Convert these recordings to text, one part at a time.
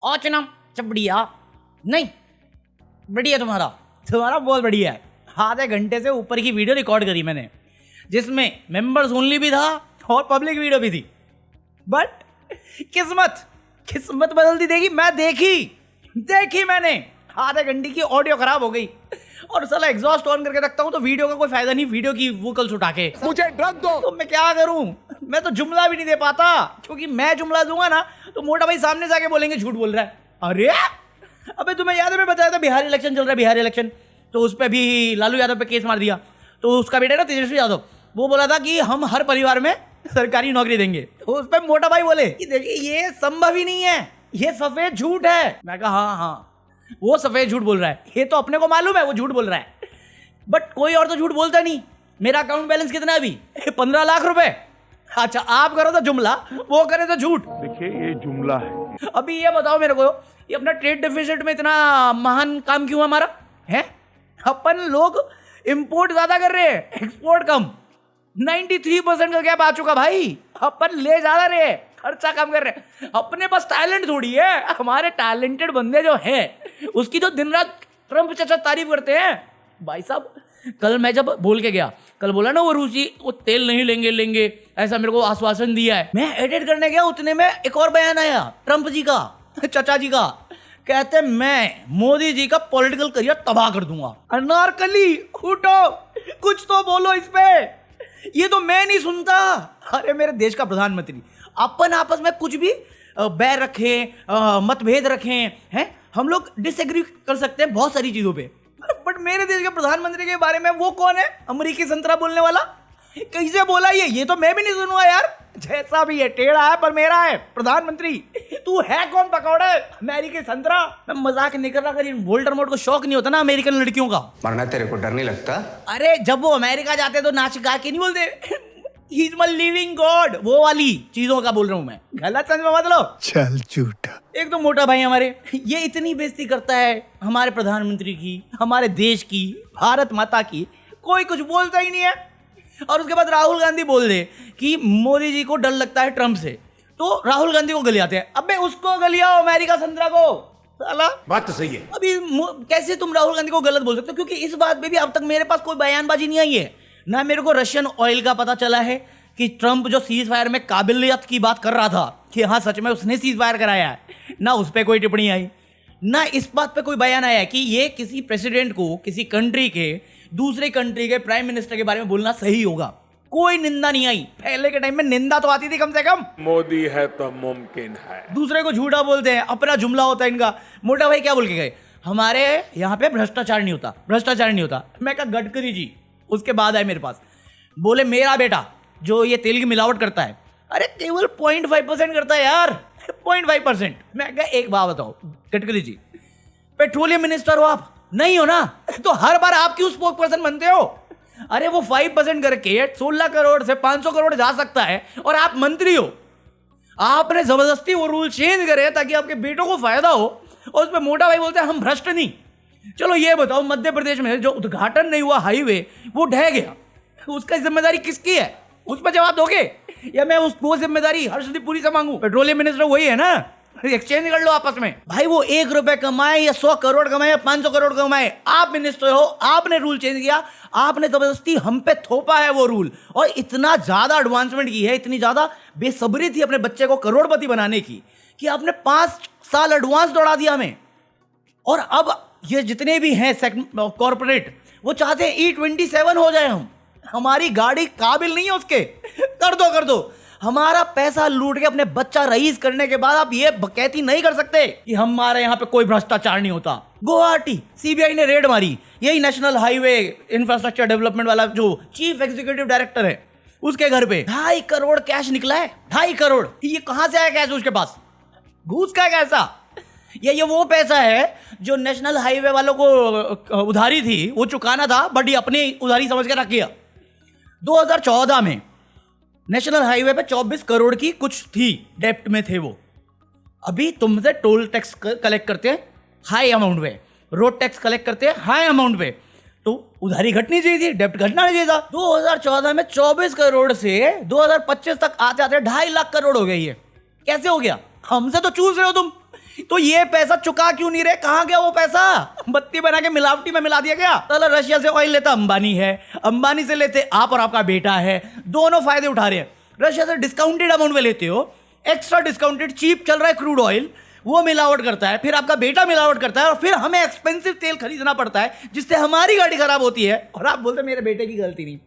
और चुनाव सब बढ़िया नहीं बढ़िया तुम्हारा बहुत बढ़िया है। आधे घंटे से ऊपर की वीडियो रिकॉर्ड करी मैंने, जिसमें मेंबर्स ओनली भी था और पब्लिक वीडियो भी थी। बट किस्मत बदल दी देगी। मैं देखी मैंने आधे घंटे की ऑडियो खराब हो गई और साला एग्जॉस्ट ऑन करके रखता हूँ तो वीडियो का कोई फायदा नहीं। वीडियो की वोकल्स उठा के मुझे ड्रग दो तो मैं क्या करूं? मैं तो जुमला भी नहीं दे पाता, क्योंकि मैं जुमला दूंगा ना तो मोटा भाई सामने जाके बोलेंगे झूठ बोल रहा है। अरे अबे तुम्हें याद है मैं बताया था बिहार इलेक्शन चल रहा है, बिहार इलेक्शन, तो उस पर भी लालू यादव पे केस मार दिया। तो उसका बेटा ना तेजस्वी यादव, वो बोला था कि हम हर परिवार में सरकारी नौकरी देंगे। तो उस पर मोटा भाई बोले कि देखिए ये संभव ही नहीं है, ये सफेद झूठ है। मैं कहा हाँ वो सफेद झूठ बोल रहा है, ये तो अपने को मालूम है वो झूठ बोल रहा है, बट कोई और तो झूठ बोलता नहीं। मेरा अकाउंट बैलेंस कितना है अभी? 15 लाख रुपए। अच्छा आप करो तो जुमला, वो करे तो झूठ। देखिए ये जुमला है। अभी ये बताओ मेरे को, ये अपना ट्रेड डेफिसिट में इतना महान काम क्यों हमारा है? अपन लोग इंपोर्ट ज्यादा कर रहे हैं, एक्सपोर्ट कम। 93% का गैप आ चुका भाई। अपन ले ज्यादा रहे हैं, खर्चा कम कर रहे हैं। अपने पास टैलेंट थोड़ी है, हमारे टैलेंटेड बंदे जो है उसकी तो दिन रात ट्रम्प चाचा तारीफ करते हैं। भाई साहब कल मैं जब बोल के गया, कल बोला ना वो रूसी वो तेल नहीं लेंगे ऐसा मेरे को आश्वासन दिया है। मैं एडिट करने गया, उतने में एक और बयान आया ट्रम्प जी का, चाचा जी का। कहते मैं मोदी जी का पॉलिटिकल करियर तबाह कर दूंगा। अनारकली उठो, कुछ तो बोलो इस पे। ये तो मैं नहीं सुनता। अरे मेरे देश का प्रधानमंत्री, अपन आपस में कुछ भी बैर रखें, मतभेद रखें, हैं हम लोग डिसएग्री कर सकते हैं बहुत सारी चीजों पे, बट मेरे देश के प्रधानमंत्री के बारे में वो कौन है अमेरिकी संतरा बोलने वाला? कैसे बोला ये तो मैं भी नहीं सुनूंगा यार। जैसा भी है टेढ़ा है पर मेरा है प्रधानमंत्री। तू है कौन पकौड़े अमेरिकी संतरा? मैं मजाक नहीं कर रहा, अगर इन वोल्डरमॉर्ट को शौक नहीं होता ना अमेरिकन लड़कियों का, मरना तेरे को डर नहीं लगता? अरे जब वो अमेरिका जाते तो नाच गा के नहीं बोलते he is my living God, वो वाली चीजों का बोल रहा हूं मैं। गलत समझ में मत लो। चल झूठा। एक तो मोटा भाई हमारे ये इतनी बेइज्जती करता है हमारे प्रधानमंत्री की, हमारे देश की, भारत माता की, कोई कुछ बोलता ही नहीं है। और उसके बाद राहुल गांधी बोल दे कि मोदी जी को डर लगता है ट्रम्प से, तो राहुल गांधी को गलियाते हैं। अबे उसको गलियाओ अमेरिका संतरा को, साला बात तो सही है। अभी कैसे तुम राहुल गांधी को गलत बोल सकते हो? क्योंकि इस बात पे भी अब तक मेरे पास कोई बयानबाजी नहीं आई है। ना मेरे को रशियन ऑयल का पता चला है कि ट्रम्प जो सीज फायर में काबिलियत की बात कर रहा था कि हाँ सच में उसने सीज फायर कराया है, ना उस पर कोई टिप्पणी आई, ना इस बात पे कोई बयान आया कि ये किसी प्रेसिडेंट को किसी कंट्री के दूसरे कंट्री के प्राइम मिनिस्टर के बारे में बोलना सही होगा। कोई निंदा नहीं आई। पहले के टाइम में निंदा तो आती थी कम से कम। मोदी है तो मुमकिन है। दूसरे को झूठा बोलते हैं, अपना जुमला होता है इनका। मोटा भाई क्या बोल के गए? हमारे यहाँ पे भ्रष्टाचार नहीं होता। मैं कहा गडकरी जी, उसके बाद आए मेरे पास, बोले मेरा बेटा जो ये तेल की मिलावट करता है, अरे केवल 0.5% करता है यार, 0.5%। मैं कहा एक बात बताओ गडकरी जी, पेट्रोलियम मिनिस्टर हो आप? नहीं हो ना, तो हर बार आप क्यों स्पोक पर्सन बनते हो? अरे वो 5% करके 16 करोड़ से 500 करोड़ जा सकता है और आप मंत्री हो। आपने जबरदस्ती वो रूल चेंज करे ताकि आपके बेटों को फायदा हो, और उस पर मोटा भाई बोलते हैं हम भ्रष्ट नहीं। चलो ये बताओ, मध्य प्रदेश में जो उद्घाटन नहीं हुआ हाईवे वो ढह गया, उसका जिम्मेदारी किसकी है? उस पर जवाब दोगे या मैं वो जिम्मेदारी हर्षदीप पुरी से मांगू? पेट्रोलियम मिनिस्टर वही है ना, एक्सचेंज कर लो आपस में भाई। वो 1 रुपए कमाए या 100 करोड़ कमाए या 500 करोड़ कमाए, आप मिनिस्टर हो, आपने रूल चेंज किया, आपने जबरदस्ती हम पे थोपा है वो रूल। और इतना ज्यादा एडवांसमेंट की है, इतनी ज्यादा बेसब्री थी अपने बच्चे को करोड़पति बनाने की, कि आपने 5 साल एडवांस दौड़ा दिया हमें। और अब ये जितने भी हैं कॉर्पोरेट, वो चाहते हैं E27 हो जाए हम। हमारी गाड़ी काबिल नहीं है उसके। कर दो। हमारा पैसा लूट के अपने बच्चा रईस करने के बाद आप ये बकैती नहीं कर सकते कि हमारे यहाँ पे कोई भ्रष्टाचार नहीं होता। गुवाहाटी सीबीआई ने रेड मारी, यही नेशनल हाईवे इंफ्रास्ट्रक्चर डेवलपमेंट वाला जो चीफ एग्जीक्यूटिव डायरेक्टर है, उसके घर पे 2.5 करोड़ कैश निकला है। 2.5 करोड़, ये कहां से आया कैश उसके पास? घूस का कैसा? ये वो पैसा है जो नेशनल हाईवे वालों को उधारी थी वो चुकाना था, बट ये अपनी उधारी समझ के रख गया। 2014 में नेशनल हाईवे पे 24 करोड़ की कुछ थी, डेप्ट में थे वो। अभी तुमसे टोल टैक्स कलेक्ट करते हैं हाई अमाउंट पे, रोड टैक्स कलेक्ट करते हैं हाई अमाउंट पे, तो उधारी घटनी चाहिए थी, डेप्ट घटना नहीं चाहिए था। 2014 में 24 करोड़ से 2025 तक आते आते 2.5 लाख करोड़ हो गई है। कैसे हो गया? हमसे तो चूस रहे हो तुम तो ये पैसा चुका क्यों नहीं रहे? कहां गया वो पैसा? बत्ती बना के मिलावटी में मिला दिया गया। चलो रशिया से ऑयल लेता अंबानी है, अंबानी से लेते आप और आपका बेटा है, दोनों फायदे उठा रहे हैं। रशिया से डिस्काउंटेड अमाउंट में लेते हो, एक्स्ट्रा डिस्काउंटेड चीप चल रहा है क्रूड ऑयल, वो मिलावट करता है, फिर आपका बेटा मिलावट करता है और फिर हमें एक्सपेंसिव तेल खरीदना पड़ता है जिससे हमारी गाड़ी खराब होती है और आप बोलते मेरे बेटे की गलती नहीं।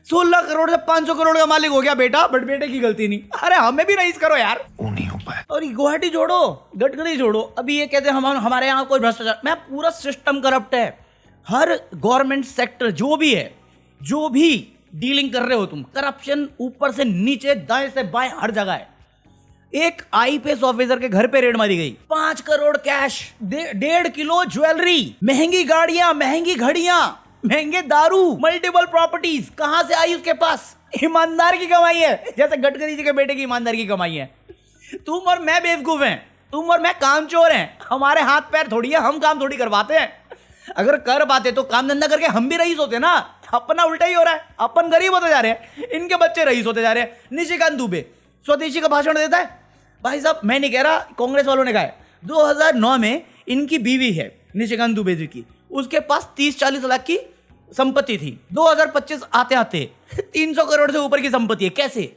16 करोड़ से 500 करोड़ का मालिक हो गया बेटा, बट बेटे की गलती नहीं। अरे हमें भी रईस करो यार। वो नहीं हो पाया। और गुवाहाटी जोड़ो, गडकरी जोड़ो। अभी ये कहते हैं हमारे यहाँ कोई भ्रष्टाचार, मैं पूरा सिस्टम करप्ट है। हर गवर्नमेंट सेक्टर जो भी है, जो भी डीलिंग कर रहे हो तुम, करप्शन ऊपर से नीचे दाएं से बाएं हर जगह है। एक आईपीएस ऑफिसर के घर पे रेड मारी गई, 5 करोड़ कैश, 1.5 किलो ज्वेलरी, महंगी गाड़ियां, महंगी घड़ियां, महंगे दारू, मल्टीपल प्रॉपर्टीज। कहां से आई उसके पास? ईमानदार की कमाई है, जैसे गडकरी जी के बेटे की ईमानदार की कमाई है। तुम और मैं बेवकूफ हैं, तुम और मैं कामचोर हैं, हमारे हाथ पैर थोड़ी है, हम काम थोड़ी करवाते हैं। अगर कर पाते तो काम धंधा करके हम भी रईस होते ना। अपना उल्टा ही हो रहा है, अपन गरीब होते जा रहे हैं, इनके बच्चे रईस होते जा रहे हैं। निशिकांत दुबे स्वदेशी का भाषण देता है। भाई साहब मैं नहीं कह रहा, कांग्रेस वालों ने कहा है। 2009 में इनकी बीवी है निशिकांत दुबे जी की, उसके पास 30-40 लाख की संपत्ति थी। 2025 आते आते 300 करोड़ से ऊपर की संपत्ति है। कैसे?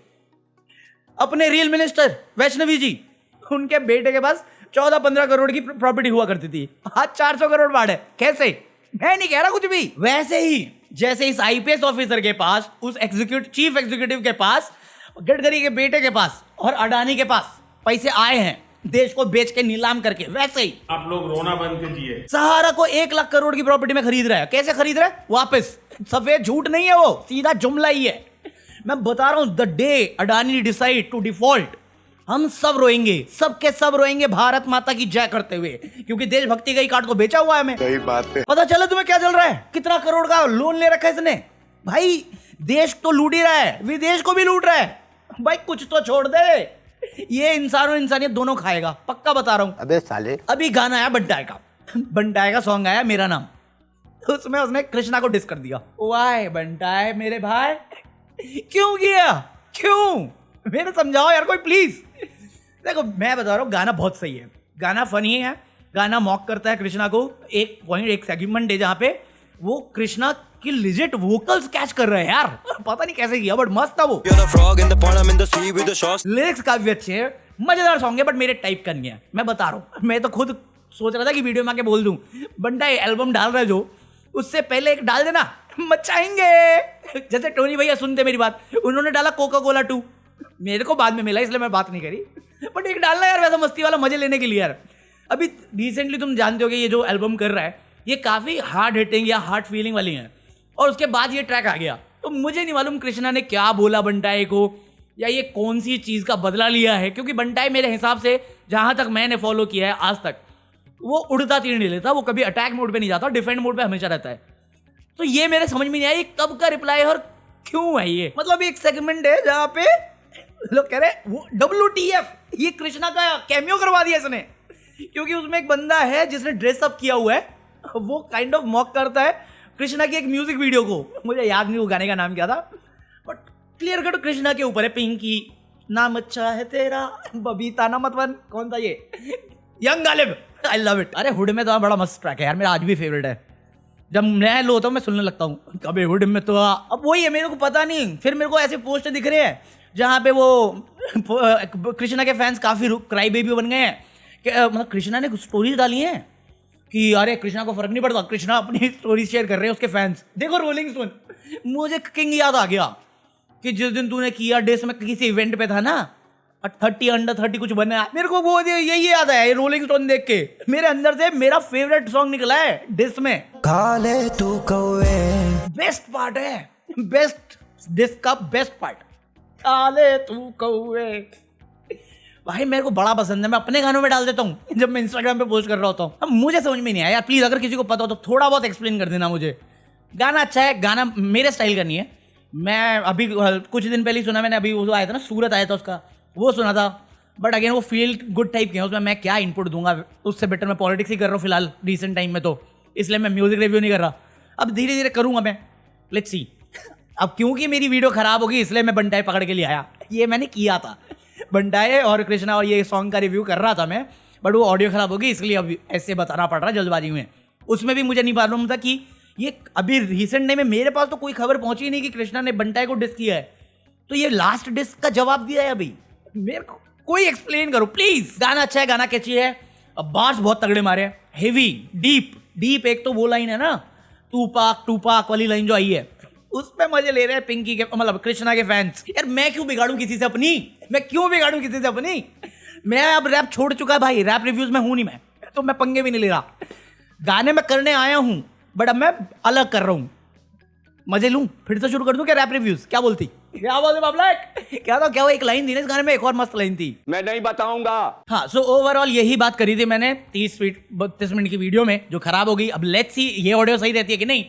अपने रियल मिनिस्टर वैष्णवी जी, उनके बेटे के पास 14-15 करोड़ की प्रॉपर्टी हुआ करती थी, आज 400 करोड़ बाढ़ है। कैसे? मैं नहीं कह रहा कुछ भी। वैसे ही जैसे इस आईपीएस ऑफिसर के पास, उस चीफ एग्जीक्यूटिव के पास, गडकरी के बेटे के पास और अडानी के पास पैसे आए हैं देश को बेच के नीलाम करके, वैसे ही आप लोग रोना बंद कीजिए। सहारा को 1 लाख करोड़ की प्रॉपर्टी में खरीद रहा है। कैसे खरीद रहा है? वापस। सफेद झूठ नहीं है वो, सीधा जुमला ही है। मैं बता रहा हूं, the day Adani decide to default, हम सब रोएंगे, सबके सब रोएंगे भारत माता की जय करते हुए, क्योंकि देशभक्ति का ही कार्ड तो बेचा हुआ है हमें। सही बात है। पता चला तुम्हें क्या चल रहा है? कितना करोड़ का लोन ले रखा है इसने। भाई देश तो लूट ही रहा है, विदेश को भी लूट रहा है। भाई कुछ तो छोड़ दे, ये इंसान और इंसानियत दोनों खाएगा, पक्का बता रहा हूं। अबे साले। अभी गाना आया बंटाए का, बंटाए का सॉन्ग आया मेरा नाम, उसमें उसने कृष्णा को डिस कर दिया। वाह बंटाए मेरे भाई, क्यों किया? क्यों? मेरे समझाओ यार कोई प्लीज। देखो मैं बता रहा हूँ, गाना बहुत सही है, गाना फनी है, गाना मॉक करता है कृष्णा को। एक पॉइंट, एक सेगमेंट है जहां पे वो कृष्णा की लिजिट वोकल्स कैच कर रहे हैं यार, पता नहीं कैसे किया, बट मस्त था वो। लिरिक्स काफी अच्छे हैं, मजेदार सॉन्ग है, बट मेरे टाइप का नहीं है। मैं बता रहा हूँ, मैं तो खुद सोच रहा था कि वीडियो में आके बोल दूं, बंटा एल्बम डाल रहा है जो, उससे पहले एक डाल देना, मचाएंगे। जैसे टोनी भैया सुनते मेरी बात, उन्होंने डाला कोका कोला 2, मेरे को बाद में मिला इसलिए मैं बात नहीं करी, बट एक डालना यार वैसा मस्ती वाला, मजे लेने के लिए यार। अभी रिसेंटली तुम जानते हो कि ये जो एल्बम कर रहा है ये काफी हार्ड हिटिंग या हार्ड फीलिंग वाली है, और उसके बाद ये ट्रैक आ गया। तो मुझे नहीं मालूम कृष्णा ने क्या बोला बंटाए को, या ये कौन सी चीज का बदला लिया है, क्योंकि बंटाए मेरे हिसाब से जहां तक मैंने फॉलो किया है आज तक, वो उड़ता तीर नहीं लेता, वो कभी अटैक मोड पे नहीं जाता, डिफेंड मोड पे हमेशा रहता है। तो ये मेरे समझ में नहीं आया कब का रिप्लाई और क्यों है ये। मतलब एक सेगमेंट है जहां पे लोग कह रहे वो WTF, ये कृष्णा का कैमियो करवा दिया इसने, क्योंकि उसमें एक बंदा है जिसने ड्रेसअप किया हुआ है, वो काइंड ऑफ मॉक करता है कृष्णा की एक म्यूजिक वीडियो को, मुझे याद नहीं वो गाने का नाम क्या था, बट क्लियर कट कृष्णा के ऊपर है। पिंकी नाम अच्छा है तेरा, बबीता ना मतवन, कौन था ये, young Ghalib, I love it. अरे हुड में तो बड़ा मस्त ट्रैक है यार, मेरा आज भी फेवरेट है। जब मैं लो होता हूँ मैं सुनने लगता हूँ, कभी हुड में तो अब वही है, मेरे को पता नहीं, फिर मेरे को ऐसे पोस्ट दिख रहे हैं जहाँ पे वो कृष्णा के फैंस काफी क्राई बेबी बन गए हैं, मतलब कृष्णा ने स्टोरीज डाली हैं कि अरे कृष्णा को फर्क नहीं पड़ता, कृष्णा अपनी स्टोरी शेयर कर रहे हैं उसके फैंस। देखो रोलिंग स्टोन, मुझे किंग याद आ गया कि जिस दिन तूने किया डेस में किसी इवेंट पे था ना, 30 अंडर 30 कुछ बना, मेरे को वो यही याद आया रोलिंग स्टोन देख के, मेरे अंदर से मेरा फेवरेट सॉन्ग निकला है डिस में। काले तू कौवे, बेस्ट पार्ट है, बेस्ट डिस का बेस्ट पार्ट, काले तू कौवे। भाई मेरे को बड़ा पसंद है, मैं अपने गानों में डाल देता हूँ जब मैं इंस्टाग्राम पे पोस्ट कर रहा होता हूँ। अब मुझे समझ में नहीं आया यार, प्लीज अगर किसी को पता हो तो थोड़ा बहुत एक्सप्लेन कर देना मुझे। गाना अच्छा है, गाना मेरे स्टाइल का नहीं है। मैं अभी कुछ दिन पहले ही सुना मैंने, अभी वो आया था ना सूरत आया था उसका, वो सुना था, बट अगेन वो फील गुड टाइप के हैं, उसमें मैं क्या इनपुट दूंगा, उससे बेटर मैं पॉलिटिक्स ही कर रहा हूँ फिलहाल रिसेंट टाइम में, तो इसलिए मैं म्यूजिक रिव्यू नहीं कर रहा। अब धीरे धीरे करूँगा मैं, लेट्स सी। अब क्योंकि मेरी वीडियो खराब होगी इसलिए मैं बंटाए पकड़ के लिए आया, ये मैंने किया था, बंटाए और कृष्णा और ये सॉन्ग का रिव्यू कर रहा था मैं, बट वो ऑडियो खराब होगी इसलिए अब ऐसे बताना पड़ रहा है जल्दबाजी में। उसमें भी मुझे नहीं मालूम था कि ये अभी रिसेंट टाइम में मेरे पास तो कोई खबर पहुंची नहीं कि कृष्णा ने बंटाई को डिस किया है, तो ये लास्ट डिस का जवाब दिया है अभी मेरे को। कोई एक्सप्लेन करो प्लीज। गाना अच्छा है, गाना कैची है, बार्स बहुत तगड़े मारे, हेवी डीप एक तो वो लाइन है ना टूपाक वाली लाइन जो आई है उसमें मजे ले रहे हैं पिंकी के मतलब कृष्णा के फैंस। यार मैं क्यों बिगाड़ूं किसी से अपनी, मैं अब रैप छोड़ चुका है भाई, रैप रिव्यूज में हूं नहीं मैं, तो मैं पंगे भी नहीं ले रहा। गाने में करने आया हूं बट अब मैं अलग कर रहा हूं, मजे लूं। फिर से शुरू कर दूं क्या रैप रिव्यूज? क्या बोलते बाबला? क्या वो एक लाइन थी ना इस गाने में, एक और मस्त लाइन थी, मैं नहीं बताऊंगा। हाँ। सो ओवरऑल यही बात करी थी मैंने 32 मिनट की वीडियो में जो खराब हो गई। अब लेट्स सी ये ऑडियो सही रहती है कि नहीं,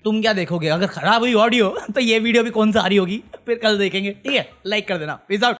तुम क्या देखोगे? अगर खराब हुई ऑडियो तो ये वीडियो भी कौन सा आ रही होगी फिर कल देखेंगे, ठीक है? लाइक कर देना, पीस आउट।